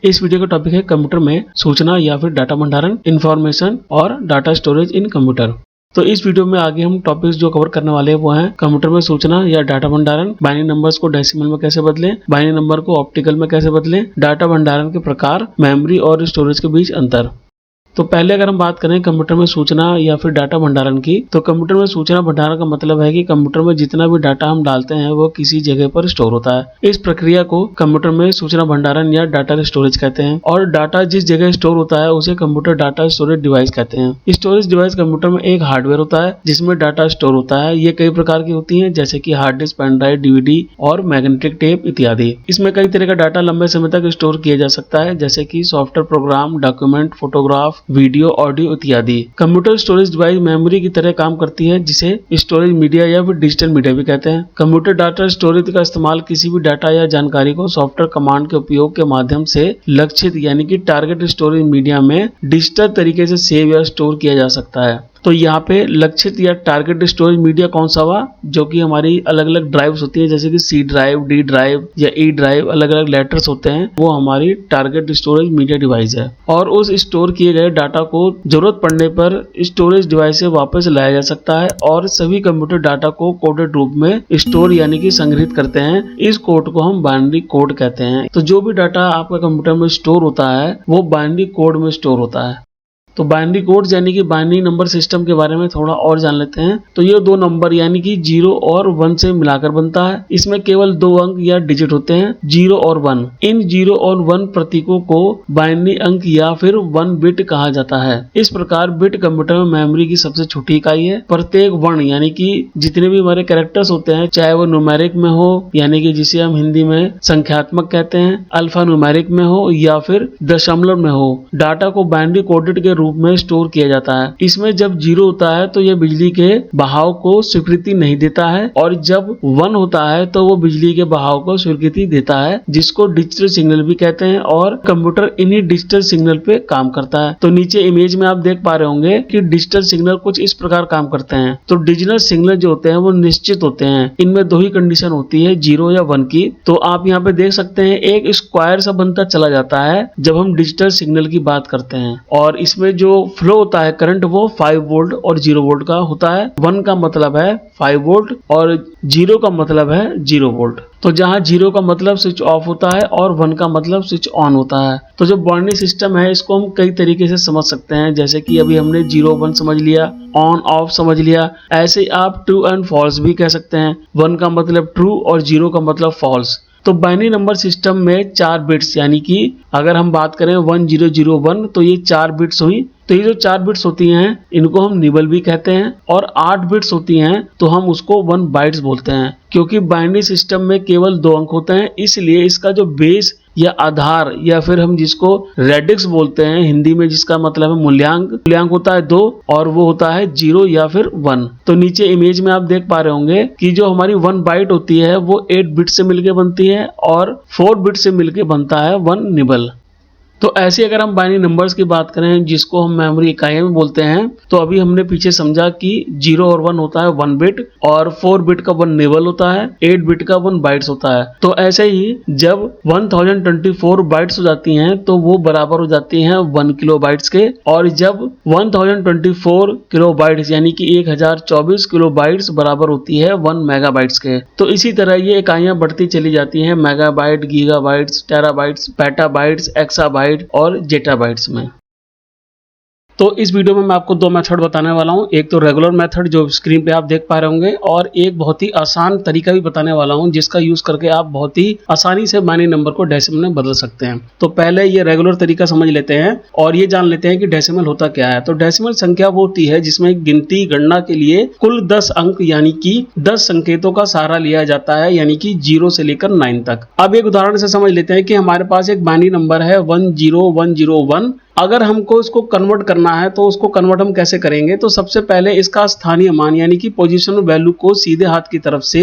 इस वीडियो का टॉपिक है कंप्यूटर में सूचना या फिर डाटा भंडारण, इंफॉर्मेशन और डाटा स्टोरेज इन कंप्यूटर। तो इस वीडियो में आगे हम टॉपिक्स जो कवर करने वाले हैं वो हैं कंप्यूटर में सूचना या डाटा भंडारण, बाइनरी नंबर्स को डेसिमल में कैसे बदलें, बाइनरी नंबर को ऑप्टिकल में कैसे बदलें, डाटा भंडारण के प्रकार, मेमोरी और स्टोरेज के बीच अंतर। तो पहले अगर हम बात करें कंप्यूटर में सूचना या फिर डाटा भंडारण की, तो कंप्यूटर में सूचना भंडारण का मतलब है कि कंप्यूटर में जितना भी डाटा हम डालते हैं वो किसी जगह पर स्टोर होता है। इस प्रक्रिया को कंप्यूटर में सूचना भंडारण या डाटा स्टोरेज कहते हैं। और डाटा जिस जगह स्टोर होता है उसे कंप्यूटर डाटा स्टोरेज डिवाइस कहते हैं। स्टोरेज डिवाइस कंप्यूटर में एक हार्डवेयर होता है जिसमें डाटा स्टोर होता है। ये कई प्रकार की होती है, जैसे कि hard disk, pen drive, DVD और मैग्नेटिक टेप इत्यादि। इसमें कई तरह का डाटा लंबे समय तक स्टोर किया जा सकता है, जैसे कि software program, document, photograph, video, audio इत्यादि। कंप्यूटर स्टोरेज डिवाइस मेमोरी की तरह काम करती है, जिसे स्टोरेज मीडिया या फिर डिजिटल मीडिया भी कहते हैं। कंप्यूटर डाटा स्टोरेज का इस्तेमाल किसी भी डाटा या जानकारी को सॉफ्टवेयर कमांड के उपयोग के माध्यम से लक्षित यानी कि टारगेट स्टोरेज मीडिया में डिजिटल तरीके से सेव या स्टोर किया जा सकता है। तो यहाँ पे लक्षित या टारगेट स्टोरेज मीडिया कौन सा हुआ, जो कि हमारी अलग अलग ड्राइव्स होती है, जैसे कि सी ड्राइव, डी ड्राइव या ई ड्राइव, अलग अलग लेटर्स होते हैं, वो हमारी टारगेट स्टोरेज मीडिया डिवाइस है। और उस स्टोर किए गए डाटा को जरूरत पड़ने पर स्टोरेज डिवाइस से वापस लाया जा सकता है। और सभी कंप्यूटर डाटा को कोडेड रूप में स्टोर यानी कि संग्रहित करते हैं। इस कोड को हम बाइनरी कोड कहते हैं। तो जो भी डाटा आपका कंप्यूटर में स्टोर होता है वो बाइनरी कोड में स्टोर होता है। तो बाइनरी कोड यानी कि बाइनरी नंबर सिस्टम के बारे में थोड़ा और जान लेते हैं। तो ये दो नंबर यानी कि 0 और 1 से मिलाकर बनता है। इसमें केवल 2 अंक या डिजिट होते हैं, 0 और 1। इन 0 और 1 प्रतीकों को बाइनरी अंक या फिर 1 बिट कहा जाता है। इस प्रकार बिट कंप्यूटर में मेमोरी की सबसे छोटी इकाई है। प्रत्येक वर्ण यानी कि जितने भी हमारे कैरेक्टर्स होते हैं, चाहे वो न्यूमेरिक में हो यानी कि जिसे हम हिंदी में संख्यात्मक कहते हैं, अल्फा न्यूमेरिक में हो या फिर दशमलव में हो, डाटा को बाइनरी कोडेड के रूप में स्टोर किया जाता है। इसमें जब 0 होता है तो यह बिजली के बहाव को स्वीकृति नहीं देता है, और जब 1 होता है तो वो बिजली के बहाव को स्वीकृति देता है, जिसको डिजिटल सिग्नल भी कहते हैं। और कंप्यूटर इन्हीं डिजिटल सिग्नल पे काम करता है। तो नीचे इमेज में आप देख पा रहे होंगे कि डिजिटल सिग्नल कुछ इस प्रकार काम करते हैं। तो डिजिटल सिग्नल जो होते हैं वो निश्चित होते हैं। इनमें 2 ही कंडीशन होती है, 0 या 1 की। तो आप यहाँ पे देख सकते हैं एक स्क्वायर सा बनता चला जाता है जब हम डिजिटल सिग्नल की बात करते हैं। और इसमें जो फ्लो होता है करंट वो 5 वोल्ट और 0 वोल्ट का होता है। 1 का मतलब है 5 वोल्ट और 0 का मतलब है 0 वोल्ट। तो जहां 0 का मतलब स्विच ऑफ होता है और 1 का मतलब स्विच ऑन होता है। तो जो बाइनरी सिस्टम है इसको हम कई तरीके से समझ सकते हैं, जैसे कि अभी हमने 0 1 समझ लिया, ऑन ऑफ समझ लिया। ऐसे आप ट्रू एंड फॉल्स भी कह सकते हैं। 1 का मतलब ट्रू और 0 का मतलब फॉल्स। तो बाइनरी नंबर सिस्टम में 4 बिट्स यानी कि अगर हम बात करें 1001 तो ये 4 बिट्स हुई। तो ये जो 4 बिट्स होती हैं इनको हम निबल भी कहते हैं। और 8 बिट्स होती हैं तो हम उसको 1 बाइट्स बोलते हैं। क्योंकि बाइनरी सिस्टम में केवल 2 अंक होते हैं, इसलिए इसका जो बेस या आधार या फिर हम जिसको रेडिक्स बोलते हैं हिंदी में, जिसका मतलब है मूल्यांक होता है 2 और वो होता है 0 या फिर 1। तो नीचे इमेज में आप देख पा रहे होंगे कि जो हमारी 1 बाइट होती है वो 8 बिट से मिलकर बनती है और 4 बिट से मिलकर बनता है 1 निबल। तो ऐसे अगर हम बाइनरी नंबर्स की बात करें जिसको हम मेमोरी इकाइयां में बोलते हैं, तो अभी हमने पीछे समझा कि 0 और 1 होता है 1 बिट और 4 बिट का 1 निबल होता है, 8 बिट का 1 बाइट्स होता है। तो ऐसे ही जब 1024 बाइट्स हो जाती हैं तो वो बराबर हो जाती हैं 1 किलो बाइट्स के। और जब 1024 किलो बाइट्स यानी कि 1024 किलो बाइट्स बराबर होती है 1 मेगाबाइट्स के। तो इसी तरह ये इकाइयां बढ़ती चली जाती हैं megabyte, gigabytes, terabytes, petabytes, exabyte और जेटाबाइट्स में। तो इस वीडियो में मैं आपको 2 मेथड बताने वाला हूं। एक तो रेगुलर मेथड जो स्क्रीन पे आप देख पा रहे होंगे, और एक बहुत ही आसान तरीका भी बताने वाला हूं जिसका यूज करके आप बहुत ही आसानी से बाइनरी नंबर को डेसिमल में बदल सकते हैं। तो पहले ये रेगुलर तरीका समझ लेते हैं और ये जान लेते हैं कि डेसिमल होता क्या है। तो डेसिमल संख्या वो होती है जिसमें गिनती गणना के लिए कुल 10 अंक यानी कि 10 संकेतों का सहारा लिया जाता है, यानी कि 0 से लेकर 9 तक। अब एक उदाहरण से समझ लेते हैं कि हमारे पास एक बाइनरी नंबर है 10101। अगर हमको इसको कन्वर्ट करना है तो उसको कन्वर्ट हम कैसे करेंगे। तो सबसे पहले इसका स्थानीय मान यानी कि पोजीशन वैल्यू को सीधे हाथ की तरफ से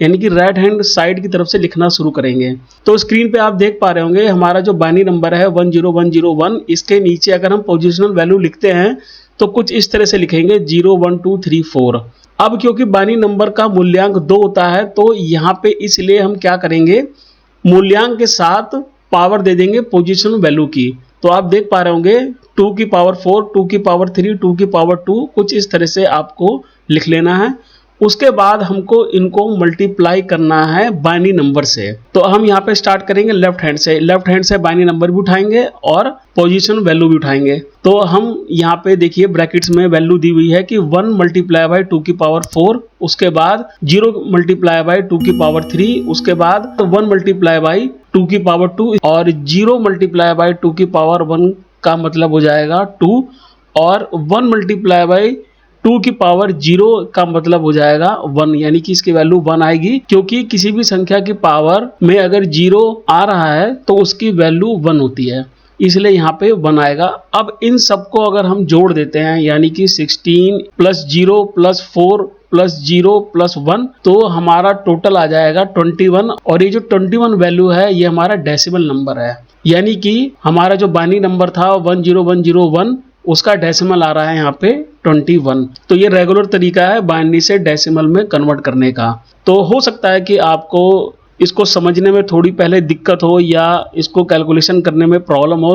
यानी कि राइट हैंड साइड की तरफ से लिखना शुरू करेंगे। तो स्क्रीन पे आप देख पा रहे होंगे हमारा जो बाइनरी नंबर है 10101, इसके नीचे अगर हम पोजिशनल वैल्यू लिखते हैं तो कुछ इस तरह से लिखेंगे 0 1 2 3 4। अब क्योंकि बाइनरी नंबर का मूल्यांक 2 होता है तो यहाँ पे इसलिए हम क्या करेंगे, मूल्यांक के साथ पावर दे देंगे पोजीशन वैल्यू की। तो आप देख पा रहे होंगे 2 की पावर 4, 2 की पावर 3, 2 की पावर 2, कुछ इस तरह से आपको लिख लेना है। उसके बाद हमको इनको मल्टीप्लाई करना है बाइनरी नंबर से। तो हम यहाँ पे स्टार्ट करेंगे लेफ्ट हैंड से बाइनरी नंबर भी उठाएंगे और पोजीशन वैल्यू भी उठाएंगे। तो हम यहाँ पे देखिए ब्रैकेट्स में वैल्यू दी हुई है कि 1 मल्टीप्लाई बाई 2 की पावर 4, उसके बाद 0 मल्टीप्लाई बाई 2 की पावर 3, उसके बाद 1 मल्टीप्लाई बाई 2 की पावर 2 और 0 मल्टीप्लाई बाई 2 की पावर 1 का मतलब हो जाएगा 2 और 1 मल्टीप्लाई बाई 2 की पावर 0 का मतलब हो जाएगा 1, यानी कि इसकी वैल्यू 1 आएगी, क्योंकि किसी भी संख्या की पावर में अगर 0 आ रहा है तो उसकी वैल्यू 1 होती है, इसलिए यहाँ पे 1 आएगा। अब इन सबको अगर हम जोड़ देते हैं, यानी कि 16 प्लस 0 प्लस 4 प्लस 0 प्लस 1, तो हमारा टोटल आ जाएगा 21। और ये जो 21 वैल्यू है ये हमारा डेसिमल नंबर है, यानी कि हमारा जो बाइनरी नंबर था 10101 उसका डेसिमल आ रहा है यहाँ पे 21। तो ये रेगुलर तरीका है बाइनरी से डेसिमल में कन्वर्ट करने का। तो हो सकता है कि आपको इसको समझने में थोड़ी पहले दिक्कत हो या इसको कैलकुलेशन करने में प्रॉब्लम हो,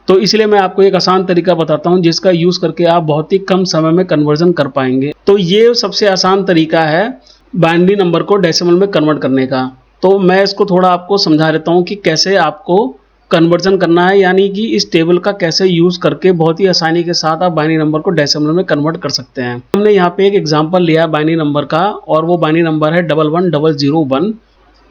तो इसलिए मैं आपको एक आसान तरीका बताता हूँ जिसका यूज़ करके आप बहुत ही कम समय में कन्वर्जन कर पाएंगे। तो ये सबसे आसान तरीका है बाइनरी नंबर को डेसिमल में कन्वर्ट करने का। तो मैं इसको थोड़ा आपको समझा देता हूँ कि कैसे आपको कन्वर्जन करना है, यानी कि इस टेबल का कैसे यूज करके बहुत ही आसानी के साथ आप बाइनरी नंबर को डेसिमल में कन्वर्ट कर सकते हैं। हमने यहाँ पे एक एग्जांपल लिया बाइनरी नंबर का और वो बाइनरी नंबर है 11001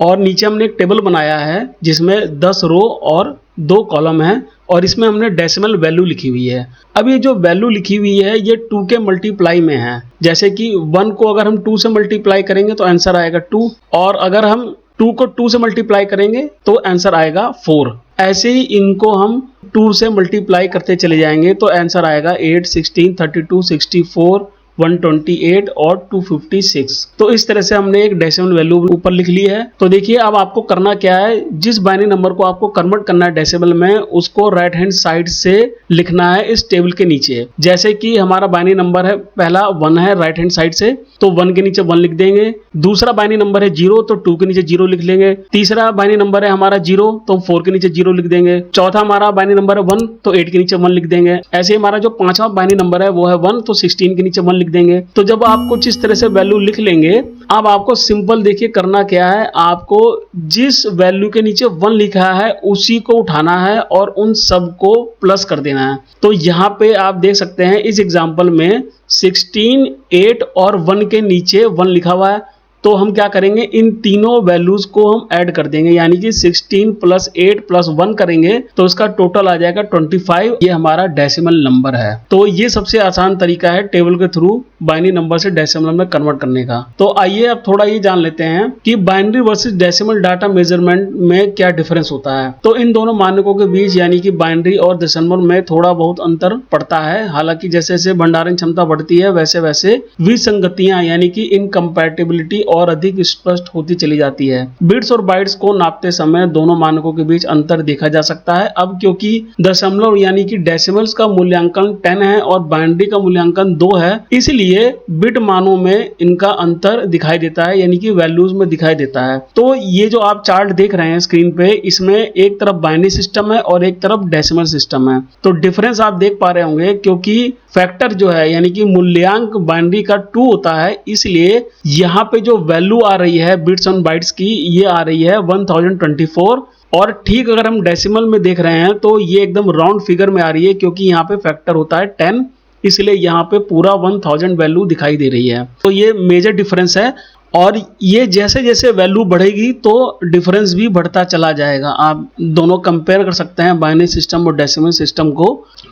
और नीचे हमने एक टेबल बनाया है जिसमें 10 रो और 2 कॉलम है और इसमें हमने डेसिमल वैल्यू लिखी हुई है। अब ये जो वैल्यू लिखी हुई है ये 2 के मल्टीप्लाई में है, जैसे कि 1 को अगर हम 2 से मल्टीप्लाई करेंगे तो आंसर आएगा 2 और अगर हम 2 को 2 से मल्टीप्लाई करेंगे तो आंसर आएगा 4। ऐसे ही इनको हम 2 से मल्टीप्लाई करते चले जाएंगे तो आंसर आएगा 8, 16, 32, 64, 128 और 256। तो इस तरह से हमने एक डेसिमल वैल्यू ऊपर लिख ली है। तो देखिए अब आपको करना क्या है, जिस बाइनरी नंबर को आपको कन्वर्ट करना है डेसिमल में उसको राइट हैंड साइड से लिखना है इस टेबल के नीचे। जैसे कि हमारा बाइनरी नंबर है पहला 1 है राइट हैंड साइड से, तो 1 के नीचे 1 लिख देंगे। दूसरा बाइनरी नंबर है 0 तो 2 के नीचे 0 लिख लेंगे। तीसरा बाइनरी नंबर है हमारा 0 तो हम 4 के नीचे 0 लिख देंगे। चौथा हमारा बाइनरी नंबर है 1 तो 8 के नीचे 1 लिख देंगे। ऐसे हमारा जो पांचवा बाइनरी नंबर है वो है 1 तो 16 के नीचे 1 लिख देंगे। तो जब आप कुछ इस तरह से वैल्यू लिख लेंगे, अब आपको सिंपल देखिए करना क्या है, आपको जिस वैल्यू के नीचे 1 लिखा है उसी को उठाना है और उन सब को प्लस कर देना है। तो यहाँ पे आप देख सकते हैं इस एग्जांपल में 16, 8 और 1 के नीचे 1 लिखा हुआ है, तो हम क्या करेंगे इन तीनों वैल्यूज को हम ऐड कर देंगे, यानी कि 16 प्लस 8 प्लस 1 करेंगे तो उसका टोटल आ जाएगा 25। ये हमारा डेसिमल नंबर है। तो ये सबसे आसान तरीका है टेबल के थ्रू बाइनरी नंबर से डेसिमल में कन्वर्ट करने का। तो आइए अब थोड़ा ये जान लेते हैं कि binary versus decimal data measurement में क्या डिफरेंस होता है। तो इन दोनों मानकों के बीच यानी कि बाइनरी और डेसिमल में थोड़ा बहुत अंतर पड़ता है। हालांकि जैसे जैसे भंडारण क्षमता बढ़ती है वैसे वैसे विसंगतियां यानी कि इनकम्पैटिबिलिटी और अधिक स्पष्ट होती चली जाती है। बिट्स और बाइट्स को नापते समय दोनों मानकों के बीच अंतर देखा जा सकता है। अब क्योंकि दशमलव यानी कि डेसिमल्स का मूल्यांकन 10 है और बाइनरी का मूल्यांकन 2 है, इसलिए बिट मानों में इनका अंतर दिखाई देता है, यानी कि वैल्यूज में दिखाई देता है। तो ये जो आप चार्ट देख रहे हैं स्क्रीन पे, इसमें एक तरफ बाइनरी सिस्टम है और एक तरफ डेसिमल सिस्टम है। तो डिफरेंस आप देख पा रहे होंगे क्योंकि फैक्टर जो है यानी कि मूल्यांक बाइनरी का 2 होता है, इसलिए यहाँ पे जो वैल्यू आ रही है बिट्स और बाइट्स की ये आ रही है 1024। और ठीक अगर हम डेसिमल में देख रहे हैं तो ये एकदम राउंड फिगर में आ रही है क्योंकि यहाँ पे फैक्टर होता है 10, इसलिए यहाँ पे पूरा 1000 वैल्यू दिखाई दे रही है। तो ये मेजर डिफरेंस है और ये जैसे जैसे वैल्यू बढ़ेगी तो डिफरेंस भी बढ़ता चला जाएगा। आप दोनों कंपेयर कर सकते हैं बाइनरी सिस्टम और डेसिमल सिस्टम को।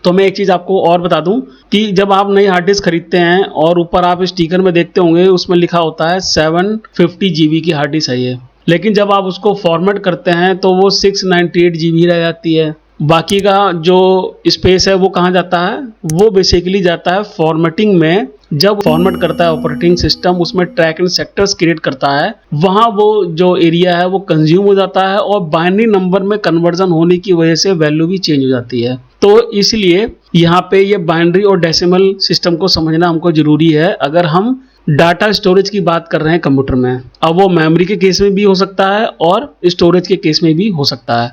तो मैं एक चीज़ आपको और बता दूं कि जब आप नई हार्ड डिस्क खरीदते हैं और ऊपर आप स्टिकर में देखते होंगे उसमें लिखा होता है 750 GB की हार्ड डिस्क है ये, लेकिन जब आप उसको फॉर्मेट करते हैं तो वो 698 GB रह जाती है। बाकी का जो स्पेस है वो कहाँ जाता है, वो बेसिकली जाता है फॉर्मेटिंग में। जब फॉर्मेट करता है ऑपरेटिंग सिस्टम उसमें ट्रैक एंड सेक्टर्स क्रिएट करता है, वहां वो जो एरिया है वो कंज्यूम हो जाता है और बाइनरी नंबर में कन्वर्जन होने की वजह से वैल्यू भी चेंज हो जाती है। तो इसलिए यहाँ पे ये बाइनरी और डेसिमल सिस्टम को समझना हमको जरूरी है अगर हम डाटा स्टोरेज की बात कर रहे हैं कंप्यूटर में। अब वो मेमोरी के केस में भी हो सकता है और स्टोरेज के केस में भी हो सकता है।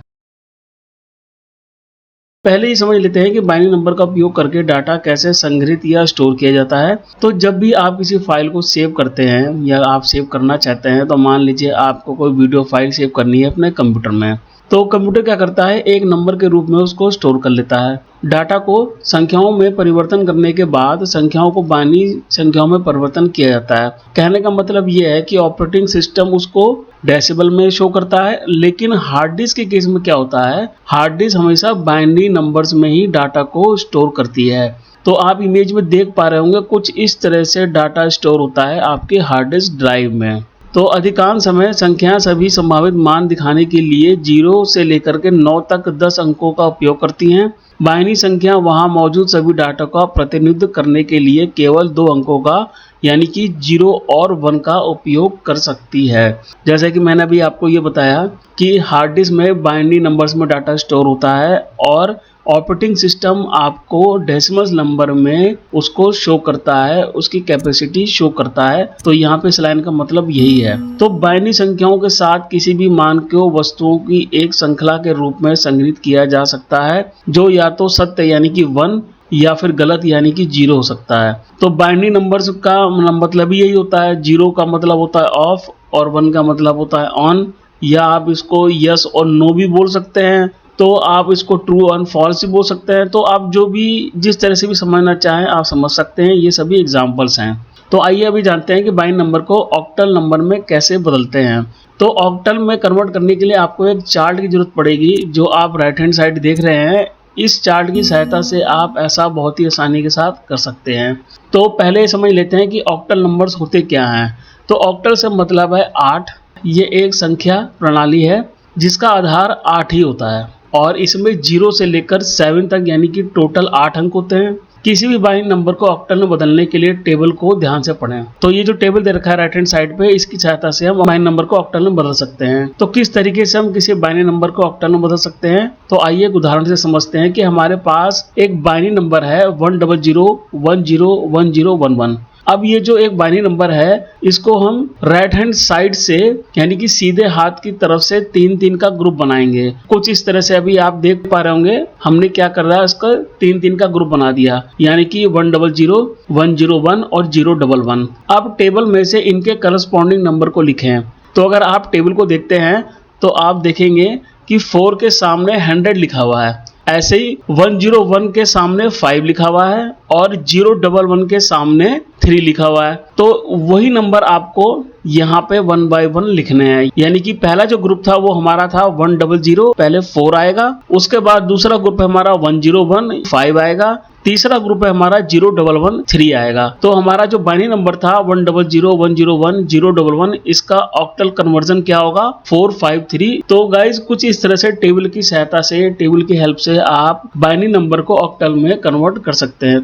पहले ही समझ लेते हैं कि बाइनरी नंबर का उपयोग करके डाटा कैसे संग्रहित या स्टोर किया जाता है। तो जब भी आप किसी फाइल को सेव करते हैं या आप सेव करना चाहते हैं, तो मान लीजिए आपको कोई वीडियो फाइल सेव करनी है अपने कंप्यूटर में, तो कंप्यूटर क्या करता है, एक नंबर के रूप में उसको स्टोर कर लेता है। डाटा को संख्याओं में परिवर्तन करने के बाद संख्याओं को बाइनरी संख्याओं में परिवर्तन किया जाता है। कहने का मतलब यह है कि ऑपरेटिंग सिस्टम उसको डेसिबल में शो करता है, लेकिन हार्ड डिस्क के केस में क्या होता है, हार्ड डिस्क हमेशा बाइनरी नंबर्स में ही डाटा को स्टोर करती है। तो आप इमेज में देख पा रहे होंगे कुछ इस तरह से डाटा स्टोर होता है आपके हार्ड डिस्क ड्राइव में। तो अधिकांश समय संख्याएं सभी संभावित मान दिखाने के लिए 0 से लेकर के 9 तक 10 अंकों का उपयोग करती हैं। बाइनरी संख्या वहां मौजूद सभी डाटा का प्रतिनिधित्व करने के लिए केवल 2 अंकों का यानी कि 0 और 1 का उपयोग कर सकती है। जैसे कि मैंने अभी आपको ये बताया कि हार्ड डिस्क में बाइनरी नंबर्स में डाटा स्टोर होता है और ऑपरेटिंग सिस्टम आपको डेसिमल नंबर में उसको शो करता है, उसकी कैपेसिटी शो करता है। तो यहाँ पे इस लाइन का मतलब यही है। तो बाइनरी संख्याओं के साथ किसी भी मान को वस्तुओं की एक श्रृंखला के रूप में संग्रहित किया जा सकता है, जो या तो सत्य यानी कि 1 या फिर गलत यानी कि 0 हो सकता है। तो बाइनरी नंबर्स का मतलब यही होता है। 0 का मतलब होता है ऑफ और 1 का मतलब होता है ऑन, या आप इसको यस और नो भी बोल सकते हैं। तो आप इसको ट्रू और फॉल्स भी बोल सकते हैं। तो आप जो भी जिस तरह से भी समझना चाहें आप समझ सकते हैं। ये सभी एग्जांपल्स हैं। तो आइए अभी जानते हैं कि बाइनरी नंबर को ऑक्टल नंबर में कैसे बदलते हैं। तो ऑक्टल में कन्वर्ट करने के लिए आपको एक चार्ट की जरूरत पड़ेगी, जो आप राइट हैंड साइड देख रहे हैं। इस चार्ट की सहायता से आप ऐसा बहुत ही आसानी के साथ कर सकते हैं। तो पहले समझ लेते हैं कि ऑक्टल नंबर्स होते क्या हैं। तो ऑक्टल से मतलब है 8। ये एक संख्या प्रणाली है जिसका आधार 8 ही होता है और इसमें 0 से लेकर 7 तक यानी कि टोटल 8 अंक होते हैं। किसी भी बाइनरी नंबर को ऑक्टल में बदलने के लिए टेबल को ध्यान से पढ़ें। तो ये जो टेबल दे रखा है राइट हैंड साइड पे, इसकी सहायता से हम बाइनरी नंबर को ऑक्टल में बदल सकते हैं। तो किस तरीके से हम किसी बाइनरी नंबर को ऑक्टल में बदल सकते हैं, तो आइए एक उदाहरण से समझते हैं कि हमारे पास एक बाइनरी नंबर है 100101011। अब ये जो एक बाइनरी नंबर है इसको हम राइट हैंड साइड से यानी कि सीधे हाथ की तरफ से 3-3 का ग्रुप बनाएंगे। कुछ इस तरह से अभी आप देख पा रहे होंगे हमने क्या कर रहा है, इसका 3-3 का ग्रुप बना दिया, यानी कि 100, 101 और 011। अब टेबल में से इनके करस्पॉन्डिंग नंबर को लिखें। तो अगर आप टेबल को देखते हैं तो आप देखेंगे कि 4 के सामने 100 लिखा हुआ है। ऐसे ही 101 के सामने 5 लिखा हुआ है और 011 के सामने 3 लिखा हुआ है। तो वही नंबर आपको यहाँ पे 1 by 1 लिखने हैं। यानी कि पहला जो ग्रुप था वो हमारा था 100, पहले 4 आएगा, उसके बाद दूसरा ग्रुप है हमारा 101, 5 आएगा, तीसरा ग्रुप है हमारा 011, 3 आएगा। तो हमारा जो बाइनरी नंबर था 100, 101, 011, इसका ऑक्टल कन्वर्जन क्या होगा, 453। तो गाइज कुछ इस तरह से टेबल की सहायता से, टेबल की हेल्प से आप बाइनरी नंबर को ऑक्टल में कन्वर्ट कर सकते हैं।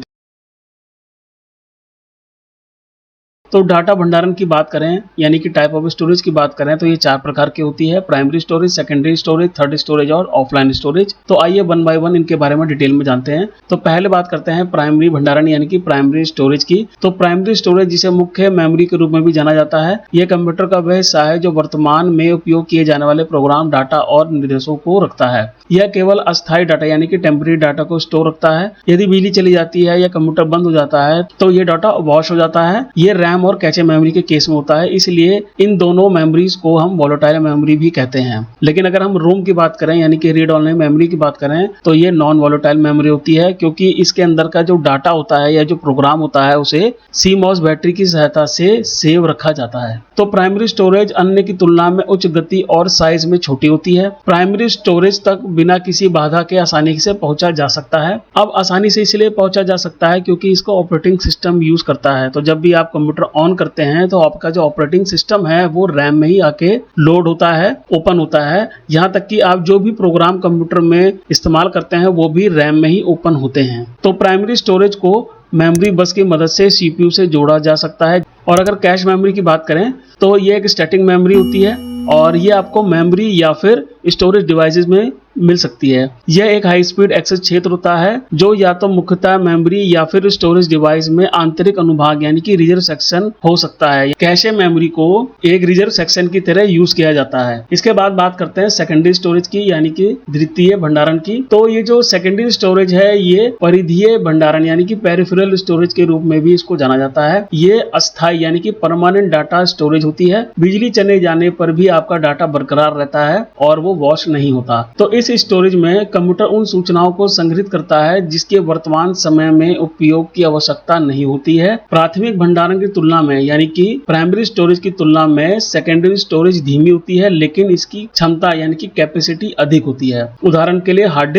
तो डाटा भंडारण की बात करें यानी कि टाइप ऑफ स्टोरेज की बात करें तो ये 4 प्रकार की होती है, primary storage, secondary storage, third storage और ऑफलाइन स्टोरेज। तो आइए 1 by 1 इनके बारे में डिटेल में जानते हैं। तो पहले बात करते हैं प्राइमरी भंडारण यानी कि प्राइमरी स्टोरेज की। तो प्राइमरी स्टोरेज जिसे मुख्य मेमोरी के रूप में भी जाना जाता है, यह कंप्यूटर का वह हिस्सा है जो वर्तमान में उपयोग किए जाने वाले प्रोग्राम, डाटा और निर्देशों को रखता है। यह केवल अस्थायी डाटा यानी कि टेम्परेरी डाटा को स्टोर रखता है। यदि बिजली चली जाती है या कंप्यूटर बंद हो जाता है तो ये डाटा वॉश हो जाता है। ये रैम और कैचे मेमोरी के केस में होता है, इसलिए इन दोनों मेमोरीज को हम वोलेटाइल मेमोरी भी कहते हैं। लेकिन अगर हम रोम की बात करें यानी कि रीड ओनली मेमोरी की बात करें तो ये नॉन वोलेटाइल मेमोरी होती है, क्योंकि इसके अंदर का जो डाटा होता है या जो प्रोग्राम होता है उसे CMOS बैटरी की सहायता से सेव रखा जाता है। तो प्राइमरी स्टोरेज अन्य की तुलना में उच्च गति और साइज में छोटी होती है। प्राइमरी स्टोरेज तक बिना किसी बाधा के आसानी से पहुंचा जा सकता है। अब आसानी से इसलिए पहुंचा जा सकता है क्योंकि इसको ऑपरेटिंग सिस्टम यूज करता है। तो जब भी आप कंप्यूटर ऑन करते हैं तो आपका जो ऑपरेटिंग सिस्टम है वो रैम में ही आके लोड होता है, ओपन होता है। यहाँ तक कि आप जो भी प्रोग्राम कंप्यूटर में इस्तेमाल करते हैं वो भी रैम में ही ओपन होते हैं। तो प्राइमरी स्टोरेज को मेमोरी बस की मदद से CPU से जोड़ा जा सकता है। और अगर कैश मेमोरी की बात करें तो ये एक स्टैटिक मेमोरी होती है और ये आपको मेमोरी या फिर स्टोरेज डिवाइसेस में मिल सकती है। यह एक हाई स्पीड एक्सेस क्षेत्र होता है जो या तो मुख्यतः मेमोरी या फिर स्टोरेज डिवाइस में आंतरिक अनुभाग यानी कि रिजर्व सेक्शन हो सकता है। कैशे मेमोरी को एक रिजर्व सेक्शन की तरह यूज किया जाता है। इसके बाद बात करते हैं सेकेंडरी स्टोरेज की यानी कि द्वितीय भंडारण की। तो ये जो सेकेंडरी स्टोरेज है ये परिधीय भंडारण यानी कि पेरिफेरल स्टोरेज के रूप में भी इसको जाना जाता है। ये अस्थायी यानी कि परमानेंट डाटा स्टोरेज होती है। बिजली चले जाने पर भी आपका डाटा बरकरार रहता है और वो वॉश नहीं होता। तो इस स्टोरेज में कंप्यूटर उन सूचनाओं को संग्रहित करता है जिसके वर्तमान समय में उपयोग की आवश्यकता नहीं होती है। प्राथमिक भंडारण की तुलना में यानी कि प्राइमरी स्टोरेज की तुलना में सेकेंडरी स्टोरेज धीमी होती है लेकिन इसकी क्षमता यानी कि कैपेसिटी अधिक होती है। उदाहरण के लिए हार्ड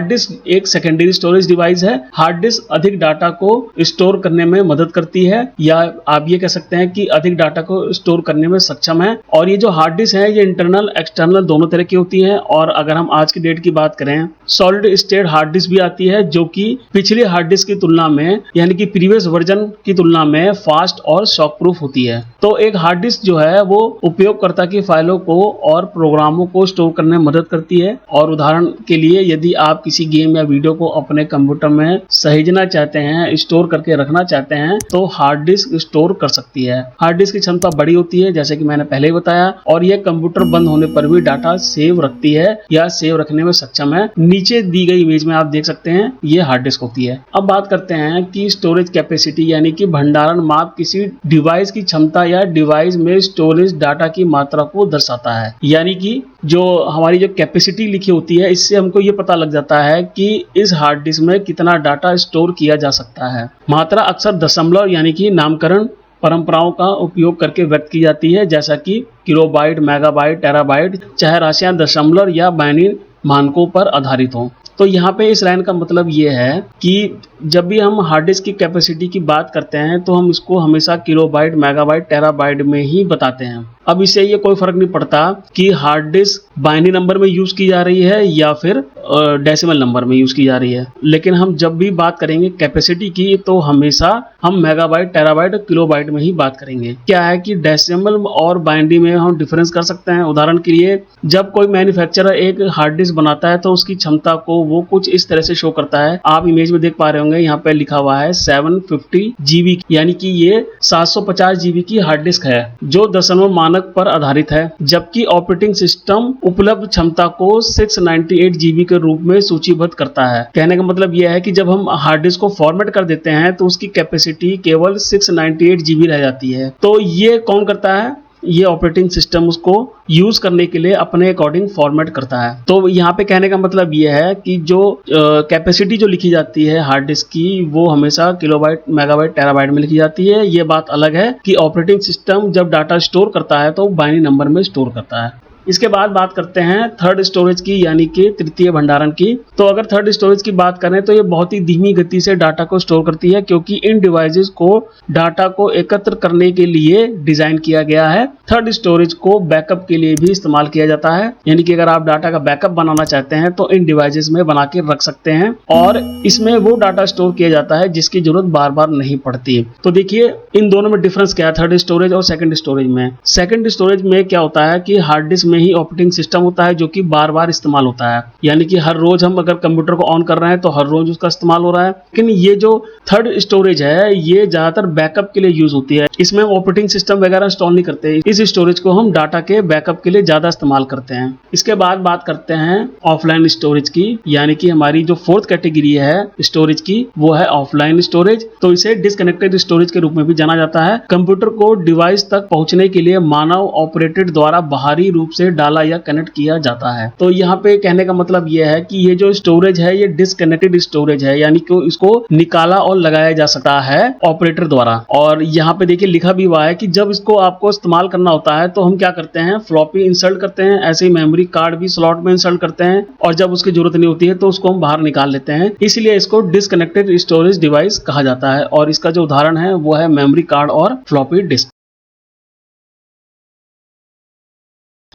डिस्क एक सेकेंडरी स्टोरेज डिवाइस है। हार्ड डिस्क अधिक डाटा को स्टोर करने में मदद करती है या आप ये कह सकते हैं कि अधिक डाटा को स्टोर करने में सक्षम है। और ये जो हार्ड डिस्क है ये इंटरनल एक्सटर्नल दोनों तरह की होती है। और अगर हम आज की डेट की बात करें सॉलिड स्टेट हार्ड डिस्क भी आती है जो कि पिछले हार्ड डिस्क की तुलना में यानी कि प्रीवियस वर्जन की तुलना में फास्ट और शॉक प्रूफ होती है। तो एक हार्ड डिस्क जो है वो उपयोगकर्ता की फाइलों को और प्रोग्रामों को स्टोर करने में मदद करती है। और उदाहरण के लिए यदि आप किसी गेम या वीडियो को अपने कंप्यूटर में सहेजना चाहते हैं, स्टोर करके रखना चाहते हैं तो हार्ड डिस्क स्टोर कर सकती है। हार्ड डिस्क की क्षमता बड़ी होती है जैसे कि मैंने पहले ही बताया और यह कंप्यूटर बंद होने पर भी डाटा सेव रखती है या सेव रखने में सक्षम है। नीचे दी गई इमेज में आप देख सकते हैं ये हार्ड डिस्क होती है। अब बात करते हैं कि स्टोरेज कैपेसिटी यानी कि भंडारण माप किसी डिवाइस की क्षमता या डिवाइस में स्टोरेज डाटा की मात्रा को दर्शाता है। यानी कि जो हमारी जो कैपेसिटी लिखी होती है इससे हमको ये पता लग जाता है कि इस हार्ड डिस्क में कितना डाटा स्टोर किया जा सकता है। मात्रा अक्सर दशमलव यानी कि नामकरण परंपराओं का उपयोग करके व्यक्त की जाती है जैसा कि किलोबाइट, मेगाबाइट, टेराबाइट, चाहे राशियां दशमलव या बाइनरी मानकों पर आधारित हों। तो यहाँ पे इस लाइन का मतलब ये है कि जब भी हम हार्ड डिस्क की कैपेसिटी की बात करते हैं तो हम इसको हमेशा किलोबाइट, मेगाबाइट, टेराबाइट में ही बताते हैं। अब इससे ये कोई फर्क नहीं पड़ता कि हार्ड डिस्क बाइनरी नंबर में यूज की जा रही है या फिर डेसिमल नंबर में यूज की जा रही है। लेकिन हम जब भी बात करेंगे कैपेसिटी की तो हमेशा हम मेगाबाइट, टेराबाइट और किलोबाइट में ही बात करेंगे। क्या है कि डेसिमल और बाइनरी में हम डिफरेंस कर सकते हैं। उदाहरण के लिए जब कोई मैन्युफैक्चरर एक हार्ड डिस्क बनाता है तो उसकी क्षमता को वो कुछ इस तरह से शो करता है। आप इमेज में देख पा रहे होंगे यहाँ पे लिखा हुआ है 750 जीबी यानी कि ये 750 जीबी की हार्ड डिस्क है जो दशमलव मानक पर आधारित है। जबकि ऑपरेटिंग सिस्टम उपलब्ध क्षमता को 698 जीबी के रूप में सूचीबद्ध करता है। कहने का मतलब यह है कि जब हम हार्ड डिस्क को फॉर्मेट कर देते हैं तो उसकी कैपेसिटी केवल 698 जीबी रह जाती है। तो ये कौन करता है? ये ऑपरेटिंग सिस्टम उसको यूज करने के लिए अपने अकॉर्डिंग फॉर्मेट करता है। तो यहाँ पे कहने का मतलब ये है कि जो कैपेसिटी जो लिखी जाती है हार्ड डिस्क की वो हमेशा किलोबाइट, मेगाबाइट, टेराबाइट में लिखी जाती है। ये बात अलग है कि ऑपरेटिंग सिस्टम जब डाटा स्टोर करता है तो बाइनरी नंबर में स्टोर करता है। इसके बाद बात करते हैं थर्ड स्टोरेज की यानी कि तृतीय भंडारण की। तो अगर थर्ड स्टोरेज की बात करें तो ये बहुत ही धीमी गति से डाटा को स्टोर करती है क्योंकि इन डिवाइसेस को डाटा को एकत्र करने के लिए डिजाइन किया गया है। थर्ड स्टोरेज को बैकअप के लिए भी इस्तेमाल किया जाता है। यानी कि अगर आप डाटा का बैकअप बनाना चाहते हैं तो इन डिवाइसेस में बना के रख सकते हैं और इसमें वो डाटा स्टोर किया जाता है जिसकी जरूरत बार बार नहीं पड़ती। तो देखिए इन दोनों में डिफरेंस क्या है थर्ड स्टोरेज और सेकंड स्टोरेज में। सेकंड स्टोरेज में क्या होता है कि हार्ड डिस्क में ही ऑपरेटिंग सिस्टम होता है जो कि बार बार इस्तेमाल होता है। यानी कि हर रोज हम अगर कंप्यूटर को ऑन कर रहे हैं तो हर रोज उसका इस्तेमाल हो रहा है। लेकिन ये जो थर्ड स्टोरेज है ये ज्यादातर बैकअप के लिए यूज होती है। इसमें हम ऑपरेटिंग सिस्टम वगैरह इंस्टॉल नहीं करते। इस स्टोरेज को हम डाटा के बैकअप के लिए ज्यादा इस्तेमाल करते हैं। इसके बाद बात करते हैं ऑफलाइन स्टोरेज की। यानी कि हमारी जो फोर्थ कैटेगरी है स्टोरेज की वो है ऑफलाइन स्टोरेज। तो इसे डिसकनेक्टेड स्टोरेज के रूप में भी जाना जाता है। कंप्यूटर को डिवाइस तक पहुंचने के लिए मानव ऑपरेटेड द्वारा बाहरी रूप से डाला या कनेक्ट किया जाता है। तो यहाँ पे कहने का मतलब यह है कि ये जो स्टोरेज है ये डिसकनेक्टेड स्टोरेज है। यानी कि इसको निकाला और लगाया जा सकता है ऑपरेटर द्वारा। और यहाँ पे देखिए लिखा भी हुआ है कि जब इसको आपको इस्तेमाल करना होता है तो हम क्या करते हैं फ्लॉपी इंसर्ट करते हैं। ऐसे ही मेमोरी कार्ड भी स्लॉट में इंसर्ट करते हैं और जब उसकी जरूरत नहीं होती है तो उसको हम बाहर निकाल लेते हैं। इसलिए इसको डिसकनेक्टेड स्टोरेज डिवाइस कहा जाता है। और इसका जो उदाहरण है वो है मेमोरी कार्ड और फ्लॉपी डिस्क।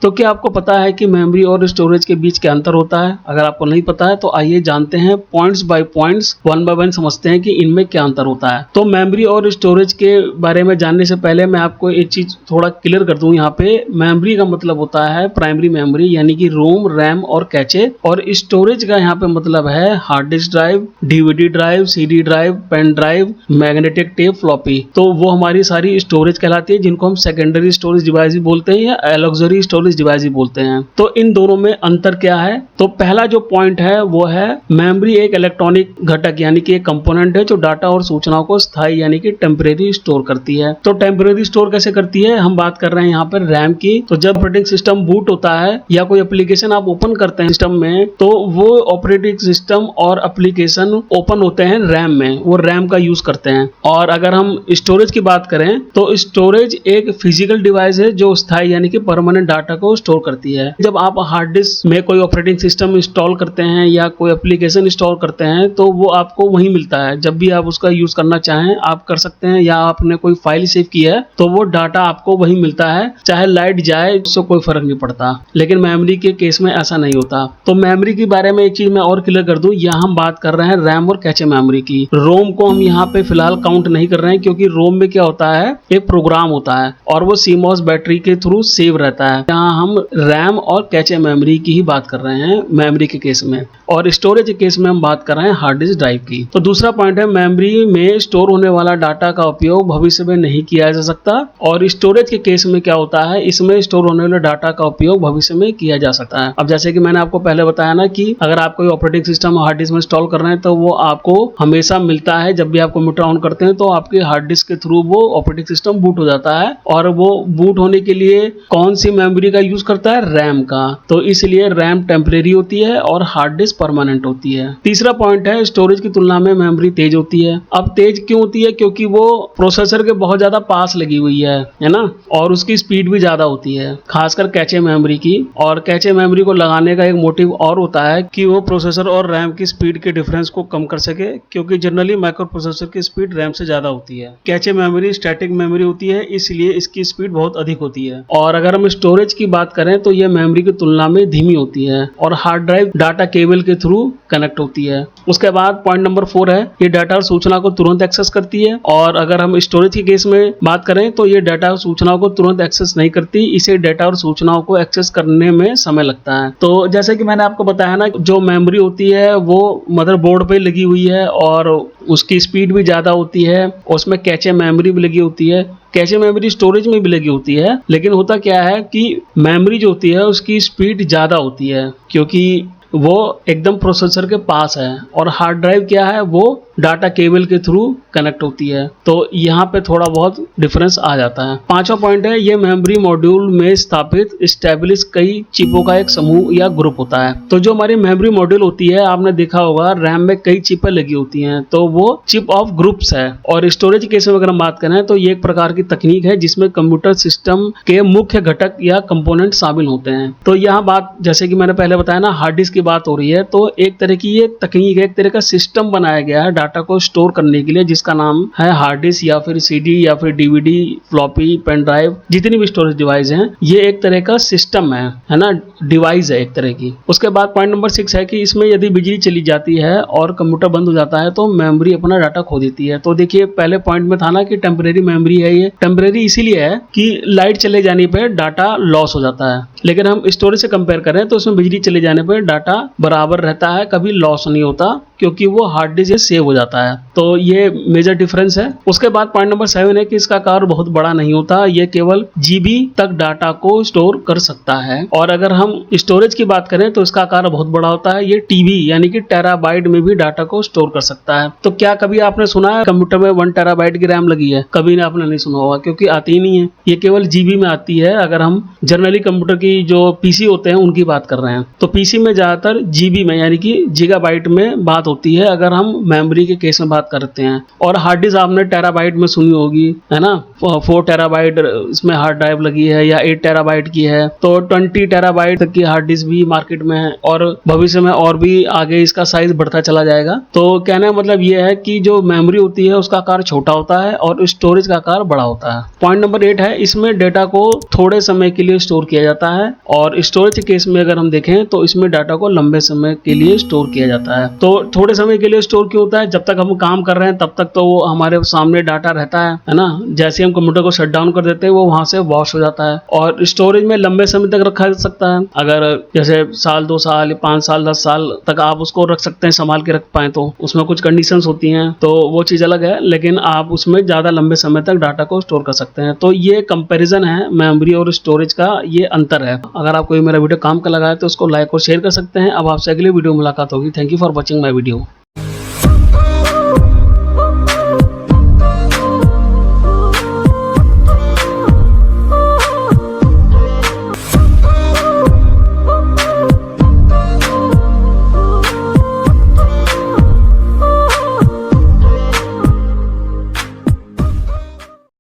तो क्या आपको पता है कि मेमोरी और स्टोरेज के बीच क्या अंतर होता है? अगर आपको नहीं पता है तो आइए जानते हैं points by points, one by one समझते हैं कि इनमें क्या अंतर होता है। तो मेमोरी और स्टोरेज के बारे में जानने से पहले मैं आपको एक चीज थोड़ा क्लियर कर दूं। यहाँ पे मेमोरी का मतलब होता है प्राइमरी मेमोरी यानी कि रोम, रैम और कैचे, और स्टोरेज का यहाँ पे मतलब है hard disk drive, DVD drive, CD drive, pen drive, magnetic tape, floppy. तो वो हमारी सारी स्टोरेज कहलाती है, जिनको हम सेकेंडरी स्टोरेज डिवाइस भी बोलते हैं या ऑक्सिलरी स्टोरेज डिवाइस भी बोलते हैं। तो इन दोनों में अंतर क्या है? तो पहला जो पॉइंट है वो है मेमोरी एक इलेक्ट्रॉनिक घटक यानी कि एक कंपोनेंट है जो डाटा और सूचनाओं को स्थायी यानी कि टेम्परेरी स्टोर करती है। तो टेम्परेरी स्टोर कैसे करती है? हम बात कर रहे हैं यहाँ पर रैम की। तो जब ऑपरेटिंग सिस्टम बूट होता है या कोई एप्लीकेशन आप ओपन करते हैं सिस्टम में, तो वो ऑपरेटिंग सिस्टम और एप्लीकेशन ओपन होते हैं रैम में, वो रैम का यूज करते हैं। और अगर हम स्टोरेज की बात करें तो स्टोरेज एक फिजिकल डिवाइस है जो स्थायी यानी कि परमानेंट डाटा को स्टोर करती है। जब आप हार्ड डिस्क में कोई ऑपरेटिंग सिस्टम इंस्टॉल करते हैं या कोई एप्लीकेशन इंस्टॉल करते हैं तो वो आपको वहीं मिलता है। जब भी आप उसका यूज करना चाहें आप कर सकते हैं, या आपने कोई फाइल सेव की है तो वो डाटा आपको वहीं मिलता है, चाहे लाइट जाए उससे कोई फर्क नहीं पड़ता। लेकिन मेमोरी के केस में ऐसा नहीं होता। तो मेमोरी के बारे में एक चीज मैं और क्लियर कर दूं, यहाँ हम बात कर रहे हैं रैम और कैचे मेमोरी की। रोम को हम यहाँ पे फिलहाल काउंट नहीं कर रहे हैं, क्योंकि रोम में क्या होता है, एक प्रोग्राम होता है और वो सीमॉस बैटरी के थ्रू सेव रहता है। यहाँ हम रैम और कैचे मेमोरी की ही बात कर रहे हैं मेमोरी के केस में, और स्टोरेज के केस में हम बात कर रहे हैं हार्ड डिस्क ड्राइव की। तो दूसरा पॉइंट है मेमोरी में स्टोर होने वाला डाटा का उपयोग भविष्य में नहीं किया जा सकता, और स्टोरेज के केस में क्या होता है, इसमें स्टोर होने वाले डाटा का उपयोग भविष्य में किया जा सकता है। अब जैसे कि मैंने आपको पहले बताया ना कि अगर आप कोई ऑपरेटिंग सिस्टम हार्ड डिस्क में इंस्टॉल कर रहे हैं तो वो आपको हमेशा मिलता है। जब भी आप कंप्यूटर ऑन करते हैं तो आपके हार्ड डिस्क के थ्रू वो ऑपरेटिंग सिस्टम बूट हो जाता है, और वो बूट होने के लिए कौन सी मेमोरी का यूज करता है, रैम का। तो इसलिए रैम टेम्परेरी होती है और हार्ड डिस्क परमानेंट होती है। तीसरा पॉइंट है स्टोरेज की तुलना में मेमोरी तेज होती है। अब तेज क्यों होती है? क्योंकि वो प्रोसेसर के बहुत ज्यादा पास लगी हुई है ना, और उसकी स्पीड भी ज्यादा होती है, खासकर कैचे मेमोरी की। और कैचे मेमोरी को लगाने का एक मोटिव और होता है कि वो प्रोसेसर और रैम की स्पीड के डिफरेंस को कम कर सके, क्योंकि जनरली माइक्रो प्रोसेसर की स्पीड रैम से ज्यादा होती है। कैचे मेमोरी स्टैटिक मेमोरी होती है, इसलिए इसकी स्पीड बहुत अधिक होती है। और अगर हम स्टोरेज की बात करें तो ये मेमोरी की तुलना में धीमी होती है, और हार्ड ड्राइव डाटा केबल के थ्रू कनेक्ट होती है। उसके बाद पॉइंट नंबर 4 है ये डाटा और सूचना को तुरंत एक्सेस करती है। और अगर हम स्टोरेज के केस में बात करें तो ये डाटा और सूचनाओं को तुरंत एक्सेस नहीं करती, इसे डाटा और सूचनाओं को एक्सेस करने में समय लगता है। तो जैसे कि मैंने आपको बताया ना, जो मेमोरी होती है वो मदरबोर्ड पे लगी हुई है और उसकी स्पीड भी ज्यादा होती है, उसमें कैचे मेमोरी भी लगी होती है। कैचे मेमोरी स्टोरेज में भी लगी होती है, लेकिन होता क्या है कि मेमोरी जो होती है उसकी स्पीड ज्यादा होती है, क्योंकि वो एकदम प्रोसेसर के पास है। और हार्ड ड्राइव क्या है, वो डाटा केबल के थ्रू कनेक्ट होती है। तो यहाँ पे थोड़ा बहुत डिफरेंस आ जाता है। पांचवा पॉइंट है ये मेमोरी मॉड्यूल में स्थापित स्टेबलिश कई चिपों का एक समूह या ग्रुप होता है। तो जो हमारी मेमोरी मॉड्यूल होती है, आपने देखा होगा रैम में कई चिपें लगी होती हैं, तो वो चिप ऑफ ग्रुप्स है। और स्टोरेज केस में अगर हम बात करें तो ये एक प्रकार की तकनीक है जिसमें कंप्यूटर सिस्टम के मुख्य घटक या कंपोनेंट शामिल होते हैं। तो यहाँ बात, जैसे कि मैंने पहले बताया ना, हार्ड डिस्क की बात हो रही है, तो एक तरह की ये तकनीक है, एक तरह का सिस्टम बनाया गया है डाटा को स्टोर करने के लिए, जिसका नाम है हार्ड डिस्क या फिर सीडी या फिर डीवीडी, फ्लॉपी, पेन ड्राइव, जितनी भी स्टोरेज डिवाइस हैं, ये एक तरह का सिस्टम है ना, डिवाइस है एक तरह की। उसके बाद पॉइंट नंबर 6 है कि इसमें यदि बिजली चली जाती है और कंप्यूटर बंद हो जाता है तो मेमोरी अपना डाटा खो देती है। तो देखिए पहले पॉइंट में था ना कि टेम्परेरी मेमोरी है, ये टेम्परेरी इसीलिए है कि लाइट चले जाने पर डाटा लॉस हो जाता है। लेकिन हम स्टोरेज से कंपेयर करें तो उसमें बिजली चले जाने पर डाटा बराबर रहता है, कभी लॉस नहीं होता, क्योंकि वो हार्ड डिस्क से सेव हो जाता है। तो ये मेजर डिफरेंस है। उसके बाद पॉइंट नंबर 7 है कि इसका आकार बहुत बड़ा नहीं होता, ये केवल जीबी तक डाटा को स्टोर कर सकता है। और अगर हम स्टोरेज की बात करें तो इसका आकार बहुत बड़ा होता है, ये टीबी यानी कि टेराबाइट में भी डाटा को स्टोर कर सकता है। तो क्या कभी आपने सुना है कंप्यूटर में 1 टेराबाइट की रैम लगी है? कभी आपने नहीं सुना होगा, क्योंकि आती ही नहीं है, ये केवल जीबी में आती है। अगर हम जनरली कंप्यूटर की जो पीसी होते हैं उनकी बात कर रहे हैं, तो पीसी में ज्यादातर जीबी में यानी कि गीगाबाइट में बात बात होती है अगर हम मेमोरी के केस में बात करते हैं। और हार्ड डिस्क आपने टेराबाइट में सुनी होगी, है ना, 4 टेराबाइट इसमें हार्ड ड्राइव लगी है या 8 टेराबाइट की है, तो 20 टेराबाइट तक की हार्ड डिस्क भी मार्केट में है और भविष्य में और भी आगे इसका साइज बढ़ता चला जाएगा। तो कहने का मतलब ये है कि जो मेमोरी होती है उसका आकार छोटा होता है और स्टोरेज का आकार बड़ा होता है। पॉइंट नंबर 8 है, इसमें डेटा को थोड़े समय के लिए स्टोर किया जाता है। और स्टोरेज के केस में अगर हम देखें तो इसमें डाटा को लंबे समय के लिए स्टोर किया जाता है। तो थोड़े समय के लिए स्टोर क्यों होता है? जब तक हम काम कर रहे हैं तब तक तो वो हमारे सामने डाटा रहता है ना। जैसे हम कंप्यूटर को शट डाउन कर देते हैं वो वहां से वॉश हो जाता है। और स्टोरेज में लंबे समय तक रखा जा सकता है, अगर जैसे साल 2 साल 5 साल 10 साल तक आप उसको रख सकते हैं, संभाल के रख पाए तो। उसमें कुछ कंडीशंस होती हैं तो वो चीज अलग है, लेकिन आप उसमें ज्यादा लंबे समय तक डाटा को स्टोर कर सकते हैं। तो ये कंपैरिजन है मेमोरी और स्टोरेज का, ये अंतर है। अगर आपको ये मेरा वीडियो काम का लगा है तो उसको लाइक और शेयर कर सकते हैं। अब आपसे अगली वीडियो मुलाकात होगी। Thank you for watching my video.